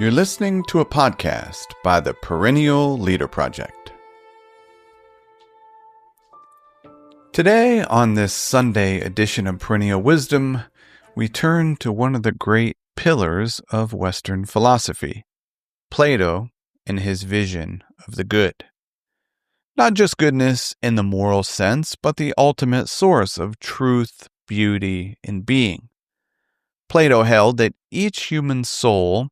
You're listening to a podcast by the Perennial Leader Project. Today, on this Sunday edition of Perennial Wisdom, we turn to one of the great pillars of Western philosophy, Plato and his vision of the good. Not just goodness in the moral sense, but the ultimate source of truth, beauty, and being. Plato held that each human soul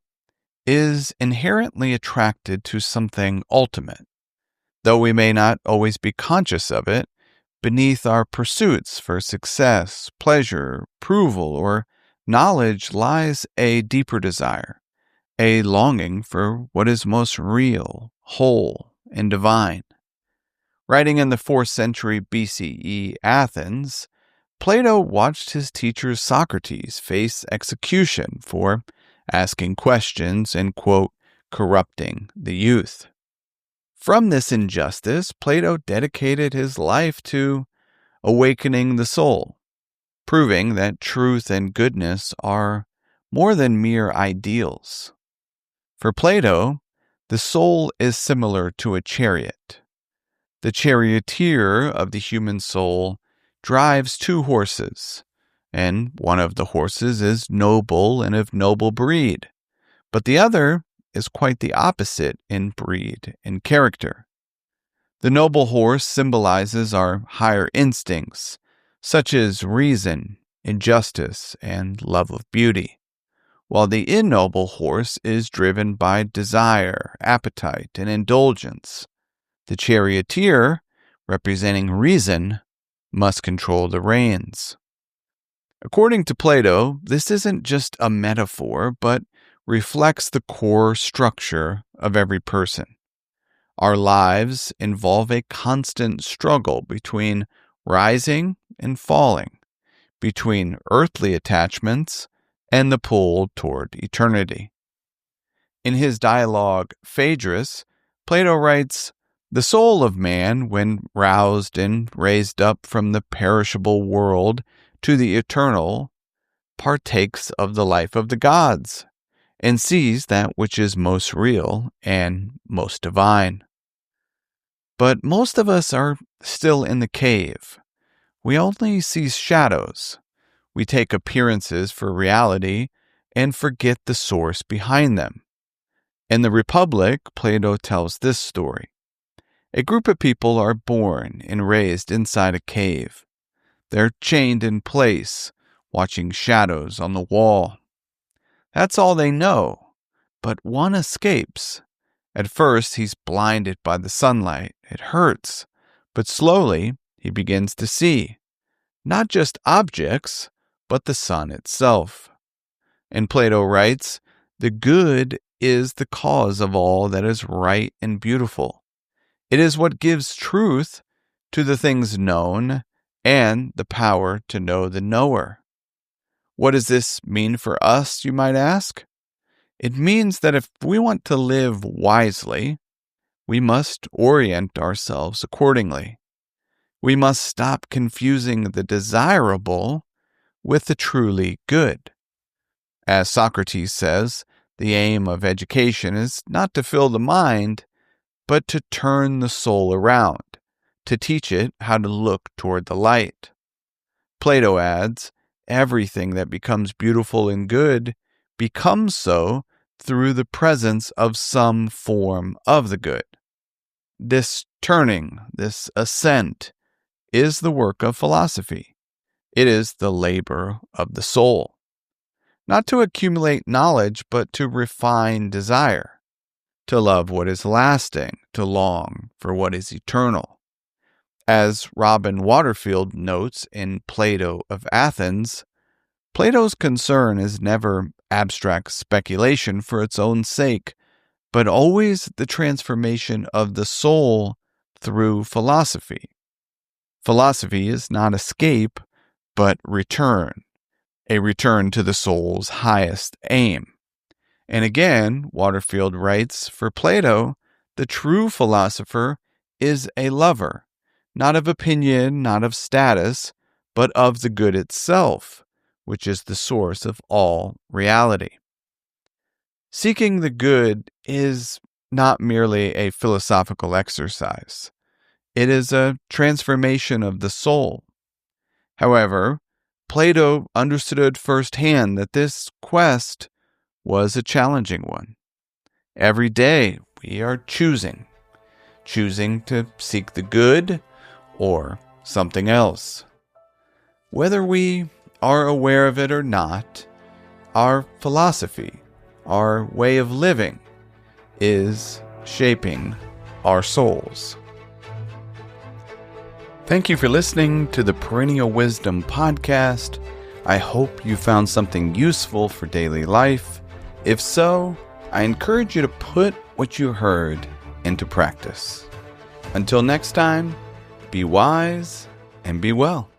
is inherently attracted to something ultimate. Though we may not always be conscious of it, beneath our pursuits for success, pleasure, approval, or knowledge lies a deeper desire, a longing for what is most real, whole, and divine. Writing in the 4th century BCE Athens, Plato watched his teacher Socrates face execution for asking questions and, quote, corrupting the youth. From this injustice, Plato dedicated his life to awakening the soul, proving that truth and goodness are more than mere ideals. For Plato, the soul is similar to a chariot. The charioteer of the human soul drives 2 horses, and one of the horses is noble and of noble breed, but the other is quite the opposite in breed and character. The noble horse symbolizes our higher instincts, such as reason, injustice, and love of beauty, while the ignoble horse is driven by desire, appetite, and indulgence. The charioteer, representing reason, must control the reins. According to Plato, this isn't just a metaphor, but reflects the core structure of every person. Our lives involve a constant struggle between rising and falling, between earthly attachments and the pull toward eternity. In his dialogue Phaedrus, Plato writes, "The soul of man, when roused and raised up from the perishable world to the eternal, partakes of the life of the gods, and sees that which is most real and most divine." But most of us are still in the cave. We only see shadows. We take appearances for reality and forget the source behind them. In the Republic, Plato tells this story. A group of people are born and raised inside a cave. They're chained in place, watching shadows on the wall. That's all they know, but one escapes. At first, he's blinded by the sunlight. It hurts, but slowly he begins to see, not just objects, but the sun itself. And Plato writes, "The good is the cause of all that is right and beautiful. It is what gives truth to the things known and the power to know the knower." What does this mean for us, you might ask? It means that if we want to live wisely, we must orient ourselves accordingly. We must stop confusing the desirable with the truly good. As Socrates says, the aim of education is not to fill the mind, but to turn the soul around, to teach it how to look toward the light. Plato adds, everything that becomes beautiful and good becomes so through the presence of some form of the good. This turning, this ascent, is the work of philosophy. It is the labor of the soul. Not to accumulate knowledge, but to refine desire. To love what is lasting, to long for what is eternal. As Robin Waterfield notes in Plato of Athens, Plato's concern is never abstract speculation for its own sake, but always the transformation of the soul through philosophy. Philosophy is not escape, but return, a return to the soul's highest aim. And again, Waterfield writes, for Plato, the true philosopher is a lover, not of opinion, not of status, but of the good itself, which is the source of all reality. Seeking the good is not merely a philosophical exercise. It is a transformation of the soul. However, Plato understood firsthand that this quest was a challenging one. Every day we are choosing to seek the good or something else. Whether we are aware of it or not, our philosophy, our way of living, is shaping our souls. Thank you for listening to the Perennial Wisdom podcast. I hope you found something useful for daily life. If so, I encourage you to put what you heard into practice. Until next time, be wise and be well.